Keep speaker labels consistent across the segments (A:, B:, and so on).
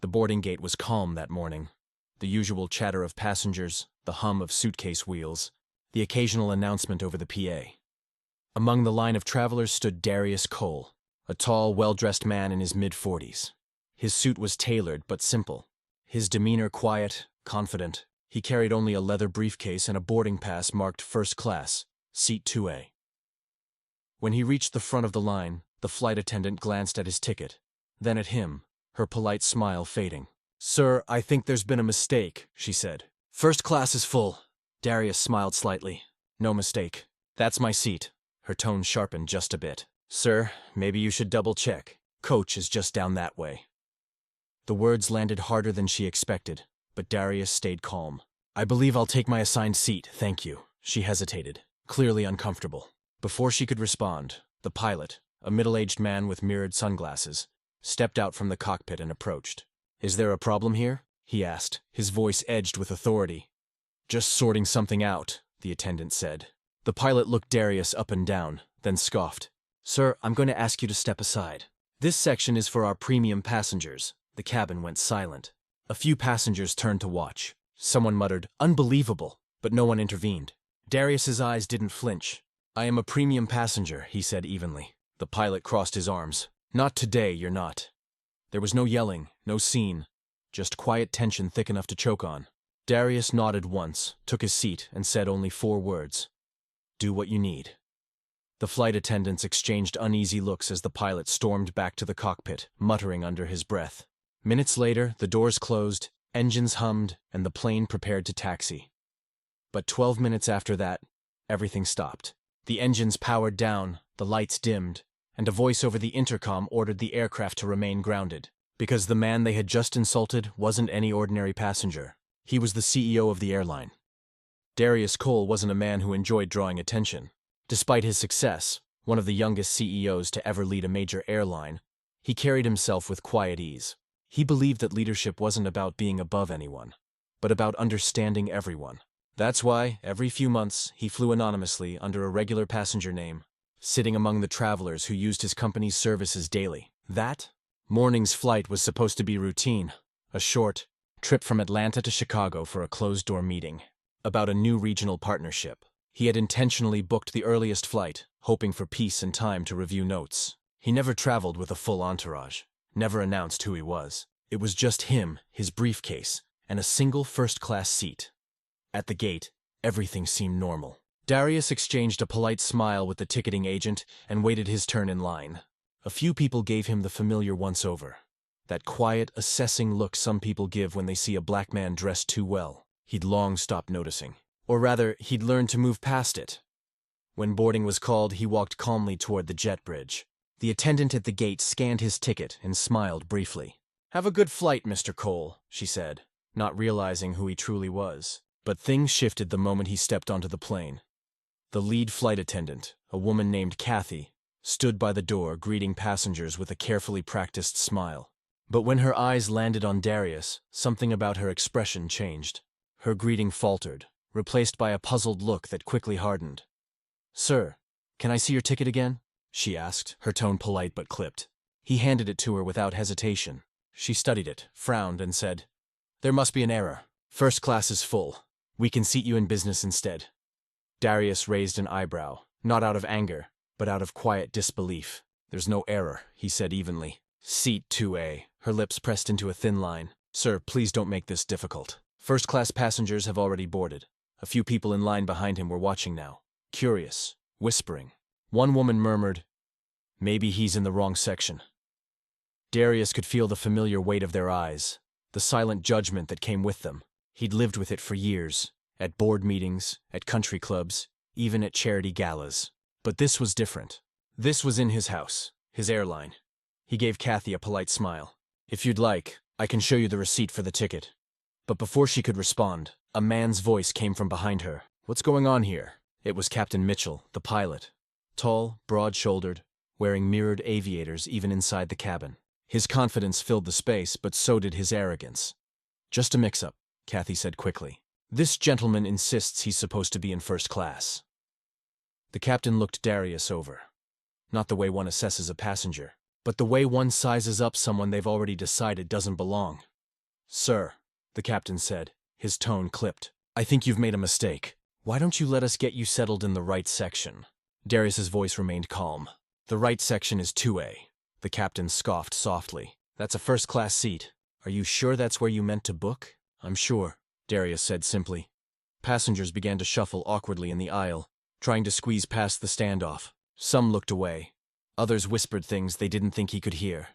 A: The boarding gate was calm that morning. The usual chatter of passengers, the hum of suitcase wheels, the occasional announcement over the PA. Among the line of travelers stood Darius Cole, a tall, well-dressed man in his mid-40s. His suit was tailored but simple. His demeanor quiet, confident. He carried only a leather briefcase and a boarding pass marked First Class, Seat 2A. When he reached the front of the line, the flight attendant glanced at his ticket, then at him, her polite smile fading. "Sir, I think there's been a mistake," she said. "First class is full." Darius smiled slightly. "No mistake. That's my seat." Her tone sharpened just a bit. "Sir, maybe you should double-check. Coach is just down that way." The words landed harder than she expected, but Darius stayed calm. "I believe I'll take my assigned seat, thank you." She hesitated, clearly uncomfortable. Before she could respond, the pilot, a middle-aged man with mirrored sunglasses, stepped out from the cockpit and approached. "Is there a problem here?" he asked, his voice edged with authority. "Just sorting something out," the attendant said. The pilot looked Darius up and down, then scoffed. "Sir, I'm going to ask you to step aside. This section is for our premium passengers." The cabin went silent. A few passengers turned to watch. Someone muttered, "Unbelievable," but no one intervened. Darius's eyes didn't flinch. "I am a premium passenger," he said evenly. The pilot crossed his arms. "Not today, you're not." There was no yelling, no scene, just quiet tension thick enough to choke on. Darius nodded once, took his seat, and said only 4 words. "Do what you need." The flight attendants exchanged uneasy looks as the pilot stormed back to the cockpit, muttering under his breath. Minutes later, the doors closed, engines hummed, and the plane prepared to taxi. But 12 minutes after that, everything stopped. The engines powered down, the lights dimmed, and a voice over the intercom ordered the aircraft to remain grounded. Because the man they had just insulted wasn't any ordinary passenger. He was the CEO of the airline. Darius Cole wasn't a man who enjoyed drawing attention. Despite his success, one of the youngest CEOs to ever lead a major airline, he carried himself with quiet ease. He believed that leadership wasn't about being above anyone, but about understanding everyone. That's why, every few months, he flew anonymously under a regular passenger name, sitting among the travelers who used his company's services daily. That morning's flight was supposed to be routine, a short trip from Atlanta to Chicago for a closed-door meeting about a new regional partnership. He had intentionally booked the earliest flight, hoping for peace and time to review notes. He never traveled with a full entourage, never announced who he was. It was just him, his briefcase, and a single first-class seat. At the gate, everything seemed normal. Darius exchanged a polite smile with the ticketing agent and waited his turn in line. A few people gave him the familiar once-over. That quiet, assessing look some people give when they see a black man dressed too well. He'd long stopped noticing. Or rather, he'd learned to move past it. When boarding was called, he walked calmly toward the jet bridge. The attendant at the gate scanned his ticket and smiled briefly. "Have a good flight, Mr. Cole," she said, not realizing who he truly was. But things shifted the moment he stepped onto the plane. The lead flight attendant, a woman named Kathy, stood by the door greeting passengers with a carefully practiced smile. But when her eyes landed on Darius, something about her expression changed. Her greeting faltered, replaced by a puzzled look that quickly hardened. "Sir, can I see your ticket again?" she asked, her tone polite but clipped. He handed it to her without hesitation. She studied it, frowned, and said, "There must be an error. First class is full. We can seat you in business instead." Darius raised an eyebrow, not out of anger, but out of quiet disbelief. "There's no error," he said evenly. "Seat 2A, her lips pressed into a thin line. "Sir, please don't make this difficult. First-class passengers have already boarded." A few people in line behind him were watching now, curious, whispering. One woman murmured, "Maybe he's in the wrong section." Darius could feel the familiar weight of their eyes, the silent judgment that came with them. He'd lived with it for years, at board meetings, at country clubs, even at charity galas. But this was different. This was in his house, his airline. He gave Kathy a polite smile. "If you'd like, I can show you the receipt for the ticket." But before she could respond, a man's voice came from behind her. "What's going on here?" It was Captain Mitchell, the pilot. Tall, broad-shouldered, wearing mirrored aviators even inside the cabin. His confidence filled the space, but so did his arrogance. "Just a mix-up," Kathy said quickly. "This gentleman insists he's supposed to be in first class." The captain looked Darius over. Not the way one assesses a passenger, but the way one sizes up someone they've already decided doesn't belong. "Sir," the captain said, his tone clipped, "I think you've made a mistake. Why don't you let us get you settled in the right section?" Darius's voice remained calm. "The right section is 2A. The captain scoffed softly. "That's a first-class seat. Are you sure that's where you meant to book?" "I'm sure," Darius said simply. Passengers began to shuffle awkwardly in the aisle, trying to squeeze past the standoff. Some looked away. Others whispered things they didn't think he could hear.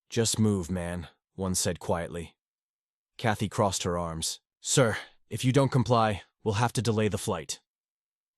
A: "Just move, man," one said quietly. Kathy crossed her arms. "Sir, if you don't comply, we'll have to delay the flight."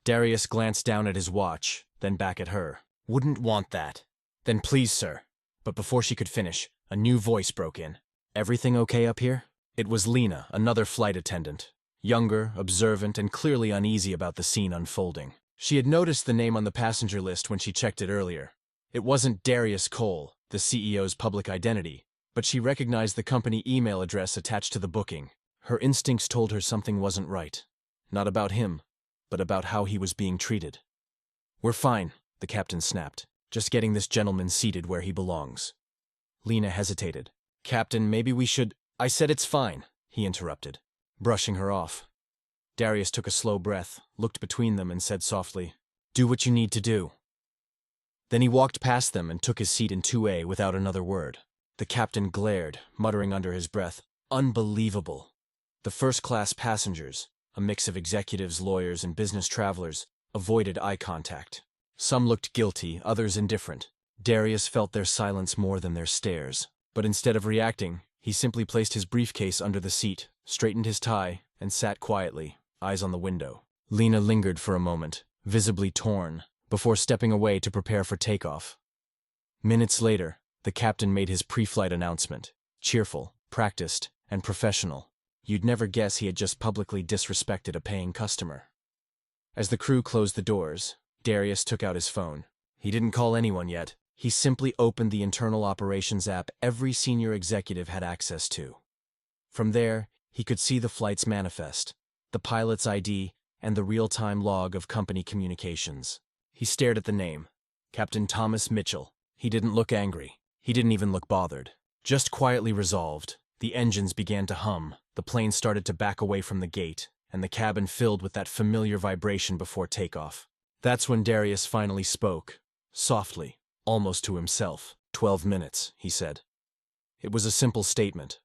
A: Darius glanced down at his watch, then back at her. "Wouldn't want that." "Then please, sir." But before she could finish, a new voice broke in. "Everything okay up here?" It was Lena, another flight attendant. Younger, observant, and clearly uneasy about the scene unfolding. She had noticed the name on the passenger list when she checked it earlier. It wasn't Darius Cole, the CEO's public identity, but she recognized the company email address attached to the booking. Her instincts told her something wasn't right. Not about him, but about how he was being treated. "We're fine," the captain snapped. "Just getting this gentleman seated where he belongs." Lena hesitated. "Captain, maybe we should—" "I said it's fine," he interrupted, brushing her off. Darius took a slow breath, looked between them, and said softly, "Do what you need to do." Then he walked past them and took his seat in 2A without another word. The captain glared, muttering under his breath, "Unbelievable." The first-class passengers, a mix of executives, lawyers, and business travelers, avoided eye contact. Some looked guilty, others indifferent. Darius felt their silence more than their stares. But instead of reacting, he simply placed his briefcase under the seat, straightened his tie, and sat quietly, eyes on the window. Lena lingered for a moment, visibly torn, before stepping away to prepare for takeoff. Minutes later, the captain made his pre-flight announcement. Cheerful, practiced, and professional. You'd never guess he had just publicly disrespected a paying customer. As the crew closed the doors, Darius took out his phone. He didn't call anyone yet. He simply opened the internal operations app every senior executive had access to. From there, he could see the flight's manifest, the pilot's ID, and the real-time log of company communications. He stared at the name, Captain Thomas Mitchell. He didn't look angry. He didn't even look bothered. Just quietly resolved. The engines began to hum, the plane started to back away from the gate, and the cabin filled with that familiar vibration before takeoff. That's when Darius finally spoke, softly, almost to himself. 12 minutes, he said. It was a simple statement,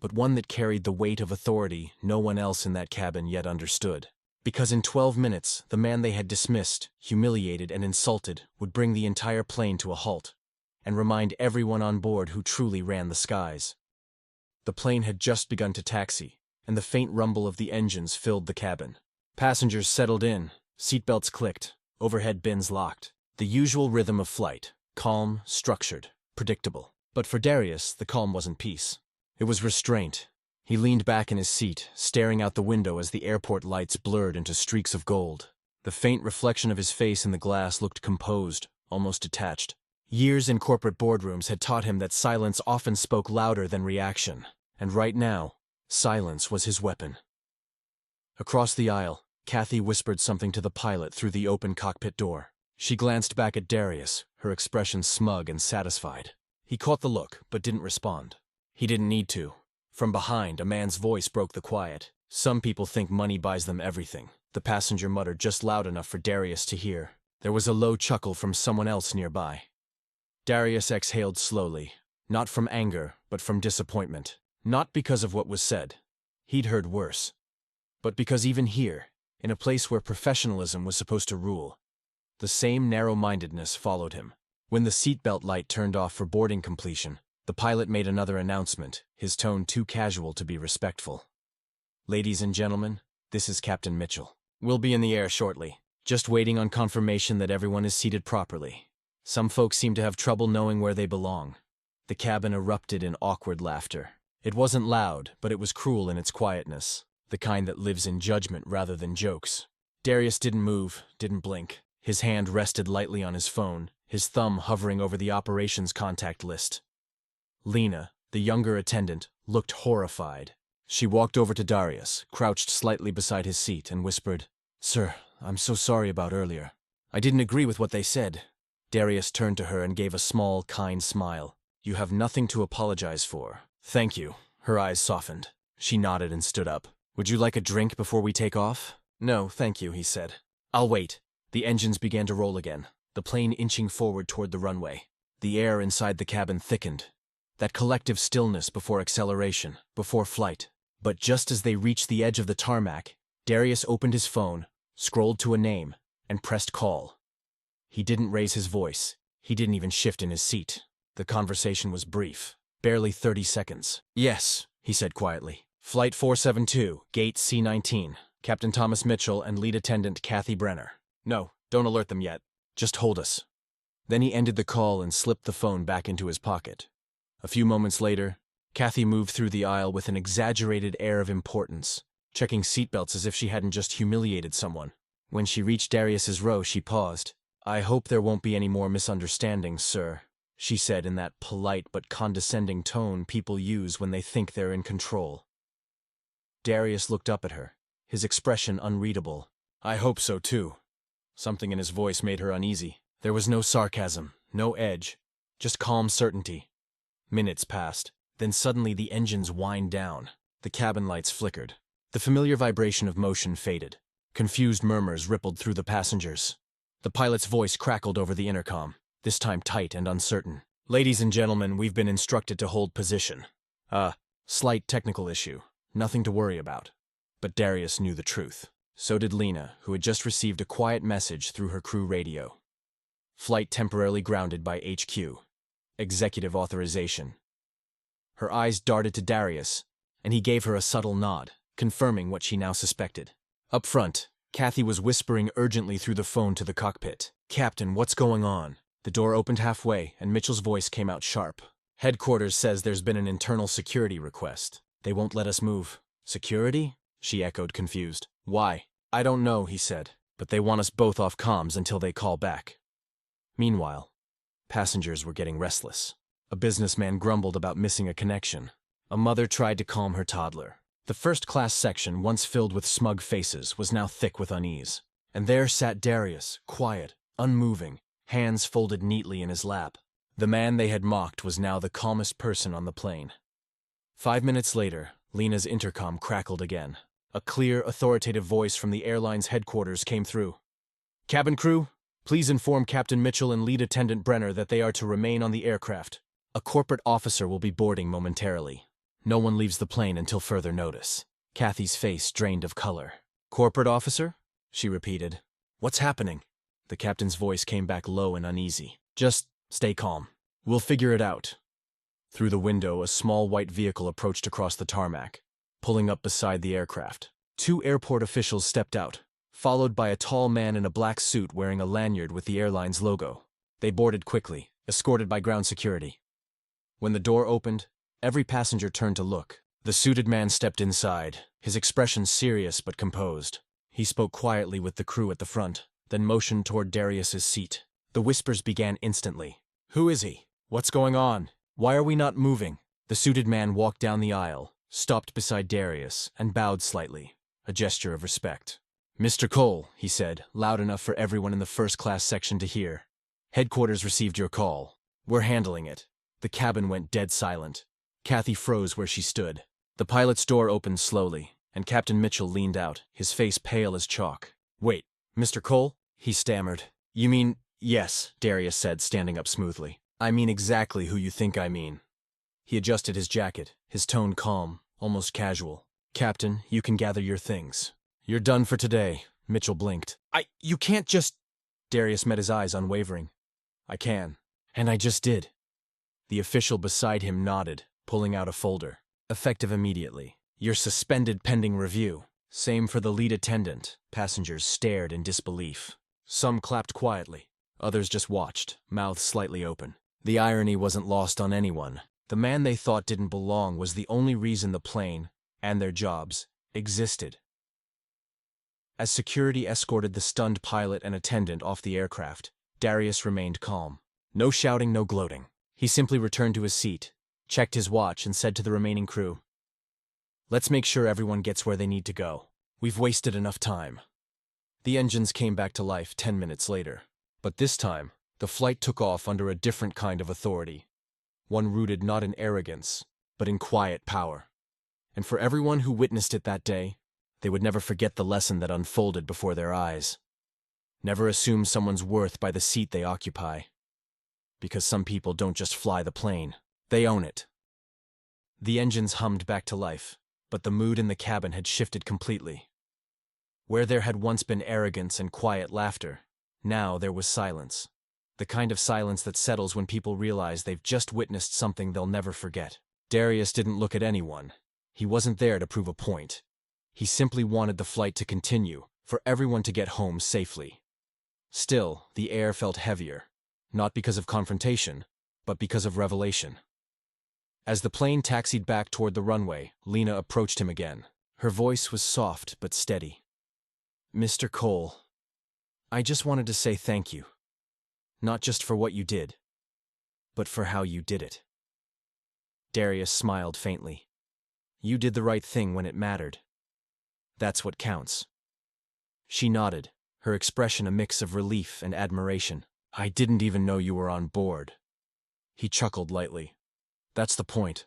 A: but one that carried the weight of authority no one else in that cabin yet understood. Because in 12 minutes, the man they had dismissed, humiliated, and insulted would bring the entire plane to a halt, and remind everyone on board who truly ran the skies. The plane had just begun to taxi, and the faint rumble of the engines filled the cabin. Passengers settled in, seatbelts clicked, overhead bins locked. The usual rhythm of flight, calm, structured, predictable. But for Darius, the calm wasn't peace. It was restraint. He leaned back in his seat, staring out the window as the airport lights blurred into streaks of gold. The faint reflection of his face in the glass looked composed, almost detached. Years in corporate boardrooms had taught him that silence often spoke louder than reaction, and right now, silence was his weapon. Across the aisle, Kathy whispered something to the pilot through the open cockpit door. She glanced back at Darius, her expression smug and satisfied. He caught the look, but didn't respond. He didn't need to. From behind, a man's voice broke the quiet. "Some people think money buys them everything," the passenger muttered just loud enough for Darius to hear. There was a low chuckle from someone else nearby. Darius exhaled slowly, not from anger, but from disappointment. Not because of what was said. He'd heard worse. But because even here, in a place where professionalism was supposed to rule, the same narrow-mindedness followed him. When the seatbelt light turned off for boarding completion, the pilot made another announcement, his tone too casual to be respectful. "Ladies and gentlemen, this is Captain Mitchell. We'll be in the air shortly. Just waiting on confirmation that everyone is seated properly. Some folks seem to have trouble knowing where they belong." The cabin erupted in awkward laughter. It wasn't loud, but it was cruel in its quietness, the kind that lives in judgment rather than jokes. Darius didn't move, didn't blink. His hand rested lightly on his phone, his thumb hovering over the operations contact list. Lena, the younger attendant, looked horrified. She walked over to Darius, crouched slightly beside his seat, and whispered, "Sir, I'm so sorry about earlier. I didn't agree with what they said." Darius turned to her and gave a small, kind smile. "You have nothing to apologize for." "Thank you," Her eyes softened. She nodded and stood up. "Would you like a drink before we take off?" "No, thank you," he said. "I'll wait." The engines began to roll again, the plane inching forward toward the runway. The air inside the cabin thickened. That collective stillness before acceleration, before flight. But just as they reached the edge of the tarmac, Darius opened his phone, scrolled to a name, and pressed call. He didn't raise his voice. He didn't even shift in his seat. The conversation was brief, barely 30 seconds. "Yes," he said quietly. "Flight 472, Gate C-19, Captain Thomas Mitchell and Lead Attendant Kathy Brenner. No, don't alert them yet. Just hold us." Then he ended the call and slipped the phone back into his pocket. A few moments later, Kathy moved through the aisle with an exaggerated air of importance, checking seatbelts as if she hadn't just humiliated someone. When she reached Darius's row, she paused. "I hope there won't be any more misunderstandings, sir," she said in that polite but condescending tone people use when they think they're in control. Darius looked up at her, his expression unreadable. "I hope so, too." Something in his voice made her uneasy. There was no sarcasm, no edge, just calm certainty. Minutes passed. Then suddenly the engines whined down. The cabin lights flickered. The familiar vibration of motion faded. Confused murmurs rippled through the passengers. The pilot's voice crackled over the intercom, this time tight and uncertain. "Ladies and gentlemen, we've been instructed to hold position. Slight technical issue. Nothing to worry about." But Darius knew the truth. So did Lena, who had just received a quiet message through her crew radio. Flight temporarily grounded by HQ. Executive authorization. Her eyes darted to Darius, and he gave her a subtle nod, confirming what she now suspected. Up front, Kathy was whispering urgently through the phone to the cockpit. "Captain, what's going on?" The door opened halfway, and Mitchell's voice came out sharp. "Headquarters says there's been an internal security request. They won't let us move." "Security?" she echoed, confused. "Why?" "I don't know," he said, "but they want us both off comms until they call back." Meanwhile, passengers were getting restless. A businessman grumbled about missing a connection. A mother tried to calm her toddler. The first-class section, once filled with smug faces, was now thick with unease. And there sat Darius, quiet, unmoving, hands folded neatly in his lap. The man they had mocked was now the calmest person on the plane. 5 minutes later, Lena's intercom crackled again. A clear, authoritative voice from the airline's headquarters came through. "Cabin crew, please inform Captain Mitchell and Lead Attendant Brenner that they are to remain on the aircraft. A corporate officer will be boarding momentarily. No one leaves the plane until further notice." Kathy's face drained of color. "Corporate officer?" she repeated. "What's happening?" The captain's voice came back low and uneasy. "Just stay calm. We'll figure it out." Through the window, a small white vehicle approached across the tarmac, pulling up beside the aircraft. 2 airport officials stepped out, followed by a tall man in a black suit wearing a lanyard with the airline's logo. They boarded quickly, escorted by ground security. When the door opened, every passenger turned to look. The suited man stepped inside, his expression serious but composed. He spoke quietly with the crew at the front, then motioned toward Darius's seat. The whispers began instantly. "Who is he? What's going on? Why are we not moving?" The suited man walked down the aisle, stopped beside Darius, and bowed slightly, a gesture of respect. "Mr. Cole," he said, loud enough for everyone in the first-class section to hear. "Headquarters received your call. We're handling it." The cabin went dead silent. Kathy froze where she stood. The pilot's door opened slowly, and Captain Mitchell leaned out, his face pale as chalk. "Wait, Mr. Cole?" he stammered. "You mean—" "Yes," Darius said, standing up smoothly. "I mean exactly who you think I mean." He adjusted his jacket, his tone calm, almost casual. "Captain, you can gather your things." "You're done for today," Mitchell blinked. You can't just—" Darius met his eyes, unwavering. "I can. And I just did." The official beside him nodded, pulling out a folder. "Effective immediately. You're suspended pending review." Same for the lead attendant. Passengers stared in disbelief. Some clapped quietly. Others just watched, mouths slightly open. The irony wasn't lost on anyone. The man they thought didn't belong was the only reason the plane, and their jobs, existed. As security escorted the stunned pilot and attendant off the aircraft, Darius remained calm. No shouting, no gloating. He simply returned to his seat, checked his watch, and said to the remaining crew, "Let's make sure everyone gets where they need to go. We've wasted enough time." The engines came back to life 10 minutes later. But this time, the flight took off under a different kind of authority. One rooted not in arrogance, but in quiet power. And for everyone who witnessed it that day, they would never forget the lesson that unfolded before their eyes. Never assume someone's worth by the seat they occupy. Because some people don't just fly the plane, they own it. The engines hummed back to life, but the mood in the cabin had shifted completely. Where there had once been arrogance and quiet laughter, now there was silence. The kind of silence that settles when people realize they've just witnessed something they'll never forget. Darius didn't look at anyone. He wasn't there to prove a point. He simply wanted the flight to continue, for everyone to get home safely. Still, the air felt heavier, not because of confrontation, but because of revelation. As the plane taxied back toward the runway, Lena approached him again. Her voice was soft but steady. "Mr. Cole, I just wanted to say thank you. Not just for what you did, but for how you did it." Darius smiled faintly. "You did the right thing when it mattered. That's what counts." She nodded, her expression a mix of relief and admiration. "I didn't even know you were on board." He chuckled lightly. "That's the point.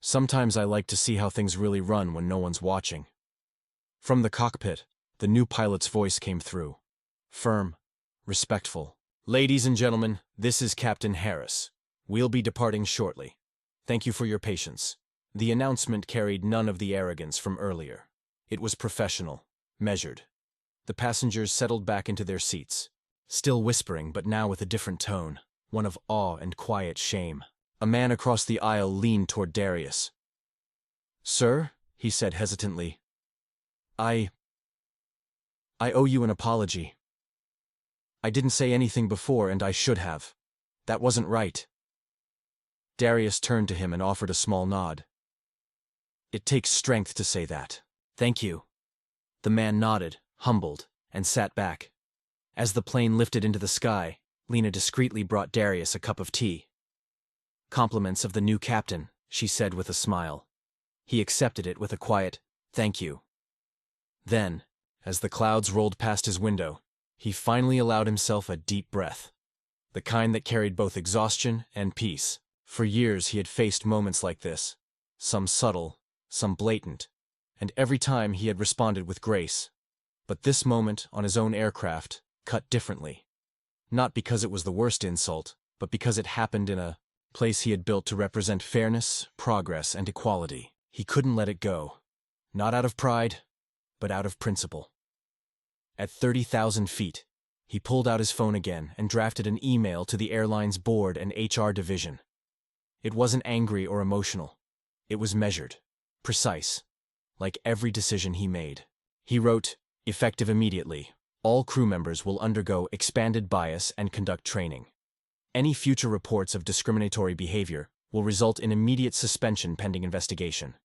A: Sometimes I like to see how things really run when no one's watching." From the cockpit, the new pilot's voice came through. Firm, respectful. "Ladies and gentlemen, this is Captain Harris. We'll be departing shortly. Thank you for your patience." The announcement carried none of the arrogance from earlier. It was professional, measured. The passengers settled back into their seats, still whispering but now with a different tone, one of awe and quiet shame. A man across the aisle leaned toward Darius. "Sir," he said hesitantly, I owe you an apology. I didn't say anything before and I should have. That wasn't right." Darius turned to him and offered a small nod. "It takes strength to say that. Thank you." The man nodded, humbled, and sat back. As the plane lifted into the sky, Lena discreetly brought Darius a cup of tea. "Compliments of the new captain," she said with a smile. He accepted it with a quiet, "Thank you." Then, as the clouds rolled past his window, he finally allowed himself a deep breath. The kind that carried both exhaustion and peace. For years he had faced moments like this, some subtle, some blatant, and every time he had responded with grace. But this moment on his own aircraft cut differently. Not because it was the worst insult, but because it happened in a place he had built to represent fairness, progress, and equality. He couldn't let it go. Not out of pride, but out of principle. At 30,000 feet, he pulled out his phone again and drafted an email to the airline's board and HR division. It wasn't angry or emotional. It was measured, precise, like every decision he made. He wrote, "Effective immediately, all crew members will undergo expanded bias and conduct training. Any future reports of discriminatory behavior will result in immediate suspension pending investigation.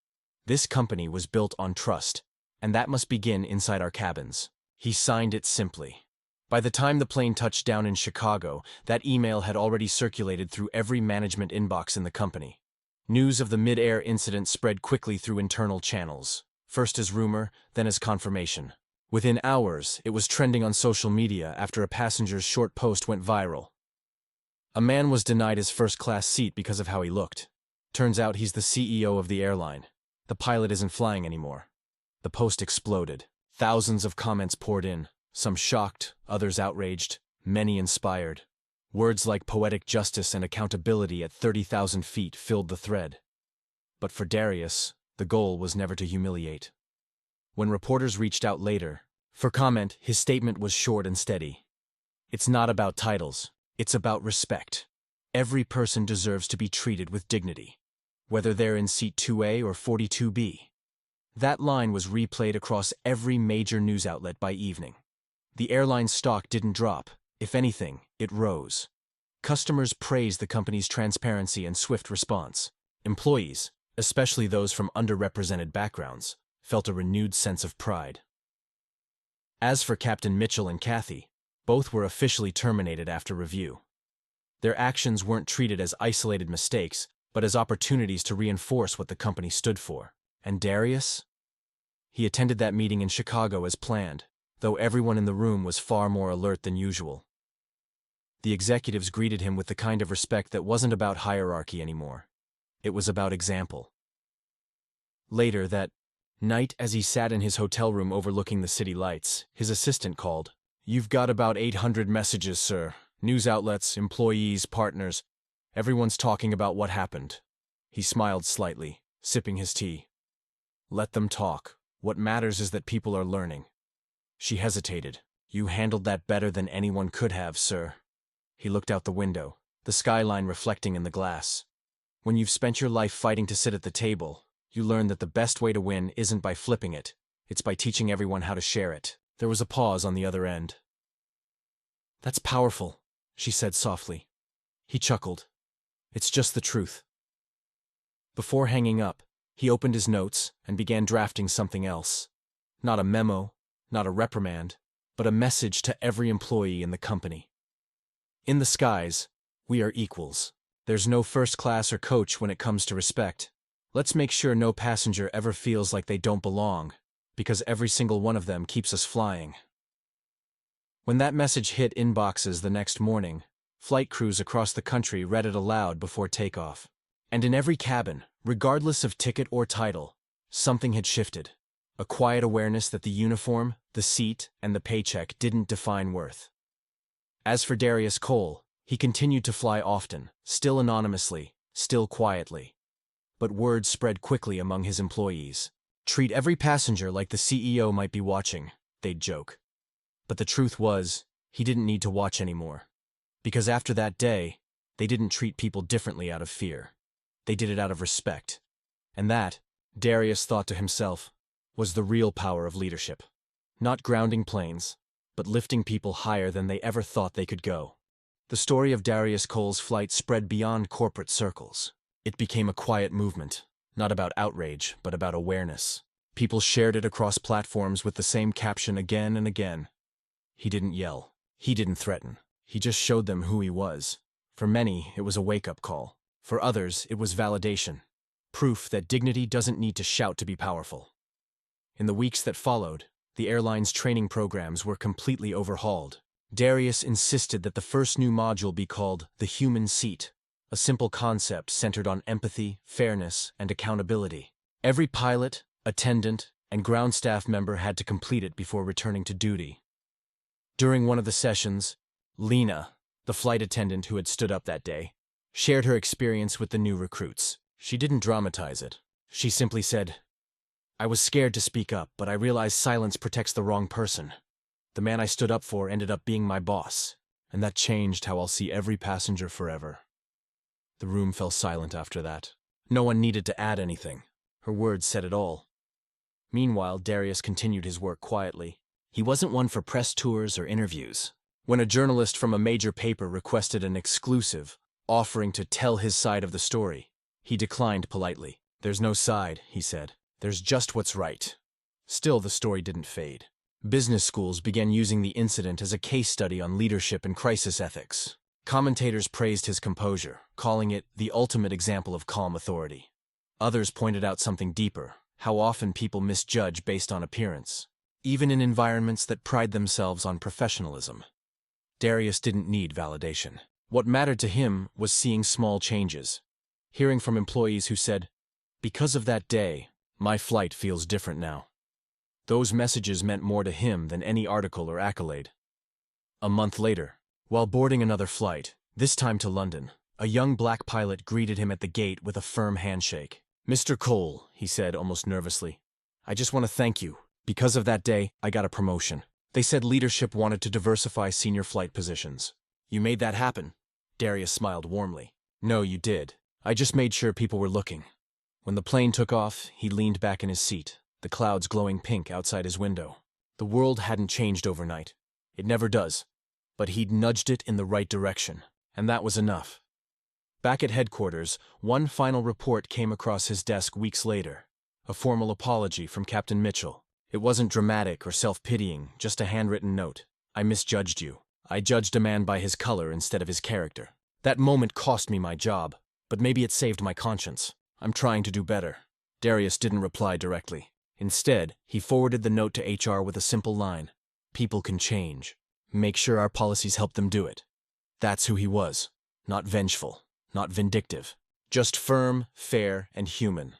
A: This company was built on trust, and that must begin inside our cabins." He signed it simply. By the time the plane touched down in Chicago, that email had already circulated through every management inbox in the company. News of the mid-air incident spread quickly through internal channels, first as rumor, then as confirmation. Within hours, it was trending on social media after a passenger's short post went viral. A man was denied his first-class seat because of how he looked. Turns out he's the CEO of the airline. The pilot isn't flying anymore. The post exploded. Thousands of comments poured in, some shocked, others outraged, many inspired. Words like poetic justice and accountability at 30,000 feet filled the thread. But for Darius, the goal was never to humiliate. When reporters reached out later for comment, his statement was short and steady. "It's not about titles, it's about respect. Every person deserves to be treated with dignity, whether they're in seat 2A or 42B. That line was replayed across every major news outlet by evening. The airline's stock didn't drop. If anything, it rose. Customers praised the company's transparency and swift response. Employees, especially those from underrepresented backgrounds, felt a renewed sense of pride. As for Captain Mitchell and Kathy, both were officially terminated after review. Their actions weren't treated as isolated mistakes, but as opportunities to reinforce what the company stood for. And Darius? He attended that meeting in Chicago as planned, though everyone in the room was far more alert than usual. The executives greeted him with the kind of respect that wasn't about hierarchy anymore. It was about example. Later that night, as he sat in his hotel room overlooking the city lights, his assistant called. "You've got about 800 messages, sir. News outlets, employees, partners. Everyone's talking about what happened." He smiled slightly, sipping his tea. "Let them talk. What matters is that people are learning." She hesitated. "You handled that better than anyone could have, sir." He looked out the window, the skyline reflecting in the glass. When you've spent your life fighting to sit at the table, you learn that the best way to win isn't by flipping it, it's by teaching everyone how to share it. There was a pause on the other end. "That's powerful," she said softly. He chuckled. "It's just the truth." Before hanging up, he opened his notes and began drafting something else. Not a memo, not a reprimand, but a message to every employee in the company. "In the skies, we are equals. There's no first class or coach when it comes to respect. Let's make sure no passenger ever feels like they don't belong, because every single one of them keeps us flying." When that message hit inboxes the next morning, flight crews across the country read it aloud before takeoff. And in every cabin, regardless of ticket or title, something had shifted. A quiet awareness that the uniform, the seat, and the paycheck didn't define worth. As for Darius Cole, he continued to fly often, still anonymously, still quietly. But word spread quickly among his employees. "Treat every passenger like the CEO might be watching," they'd joke. But the truth was, he didn't need to watch anymore. Because after that day, they didn't treat people differently out of fear. They did it out of respect. And that, Darius thought to himself, was the real power of leadership. Not grounding planes, but lifting people higher than they ever thought they could go. The story of Darius Cole's flight spread beyond corporate circles. It became a quiet movement, not about outrage, but about awareness. People shared it across platforms with the same caption again and again. He didn't yell. He didn't threaten. He just showed them who he was. For many, it was a wake-up call. For others, it was validation. Proof that dignity doesn't need to shout to be powerful. In the weeks that followed, the airline's training programs were completely overhauled. Darius insisted that the first new module be called the human seat, a simple concept centered on empathy, fairness, and accountability. Every pilot, attendant, and ground staff member had to complete it before returning to duty. During one of the sessions, Lena, the flight attendant who had stood up that day, shared her experience with the new recruits. She didn't dramatize it. She simply said, "I was scared to speak up, but I realized silence protects the wrong person. The man I stood up for ended up being my boss, and that changed how I'll see every passenger forever." The room fell silent after that. No one needed to add anything. Her words said it all. Meanwhile, Darius continued his work quietly. He wasn't one for press tours or interviews. When a journalist from a major paper requested an exclusive, offering to tell his side of the story, he declined politely. "There's no side," he said. "There's just what's right." Still, the story didn't fade. Business schools began using the incident as a case study on leadership and crisis ethics. Commentators praised his composure, calling it the ultimate example of calm authority. Others pointed out something deeper, how often people misjudge based on appearance, even in environments that pride themselves on professionalism. Darius didn't need validation. What mattered to him was seeing small changes. Hearing from employees who said, "Because of that day, my flight feels different now." Those messages meant more to him than any article or accolade. A month later, while boarding another flight, this time to London, a young black pilot greeted him at the gate with a firm handshake. "Mr. Cole," he said almost nervously, "I just want to thank you. Because of that day, I got a promotion. They said leadership wanted to diversify senior flight positions. You made that happen." Darius smiled warmly. "No, you did. I just made sure people were looking." When the plane took off, he leaned back in his seat, the clouds glowing pink outside his window. The world hadn't changed overnight. It never does. But he'd nudged it in the right direction, and that was enough. Back at headquarters, one final report came across his desk weeks later. A formal apology from Captain Mitchell. It wasn't dramatic or self-pitying, just a handwritten note. "I misjudged you. I judged a man by his color instead of his character. That moment cost me my job, but maybe it saved my conscience. I'm trying to do better." Darius didn't reply directly. Instead, he forwarded the note to HR with a simple line: "People can change. Make sure our policies help them do it." That's who he was. Not vengeful, not vindictive. Just firm, fair, and human.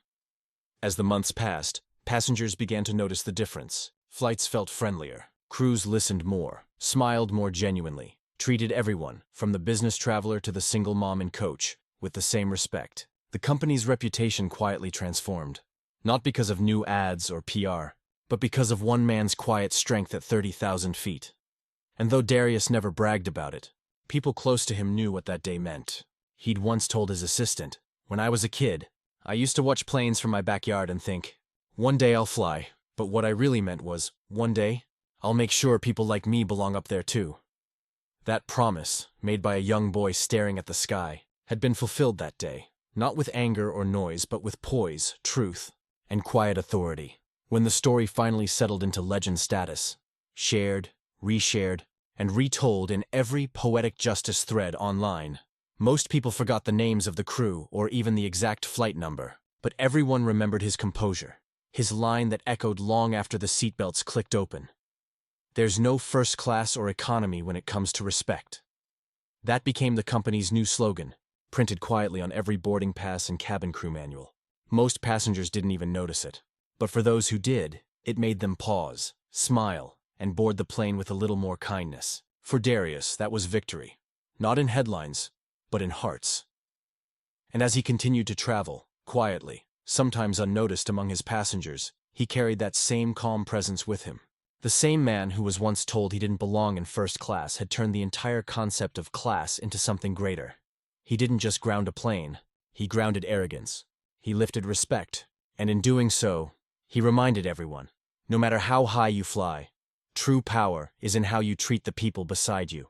A: As the months passed, passengers began to notice the difference. Flights felt friendlier. Crews listened more, smiled more genuinely, treated everyone, from the business traveler to the single mom in coach, with the same respect. The company's reputation quietly transformed, not because of new ads or PR, but because of one man's quiet strength at 30,000 feet. And though Darius never bragged about it, people close to him knew what that day meant. He'd once told his assistant, "When I was a kid, I used to watch planes from my backyard and think, one day I'll fly, but what I really meant was, one day, I'll make sure people like me belong up there too." That promise, made by a young boy staring at the sky, had been fulfilled that day, not with anger or noise, but with poise, truth, and quiet authority. When the story finally settled into legend status, shared, reshared, and retold in every poetic justice thread online, most people forgot the names of the crew or even the exact flight number, but everyone remembered his composure, his line that echoed long after the seatbelts clicked open. "There's no first class or economy when it comes to respect." That became the company's new slogan, printed quietly on every boarding pass and cabin crew manual. Most passengers didn't even notice it, but for those who did, it made them pause, smile, and board the plane with a little more kindness. For Darius, that was victory, not in headlines, but in hearts. And as he continued to travel, quietly, sometimes unnoticed among his passengers, he carried that same calm presence with him. The same man who was once told he didn't belong in first class had turned the entire concept of class into something greater. He didn't just ground a plane, he grounded arrogance. He lifted respect, and in doing so, he reminded everyone, no matter how high you fly, true power is in how you treat the people beside you.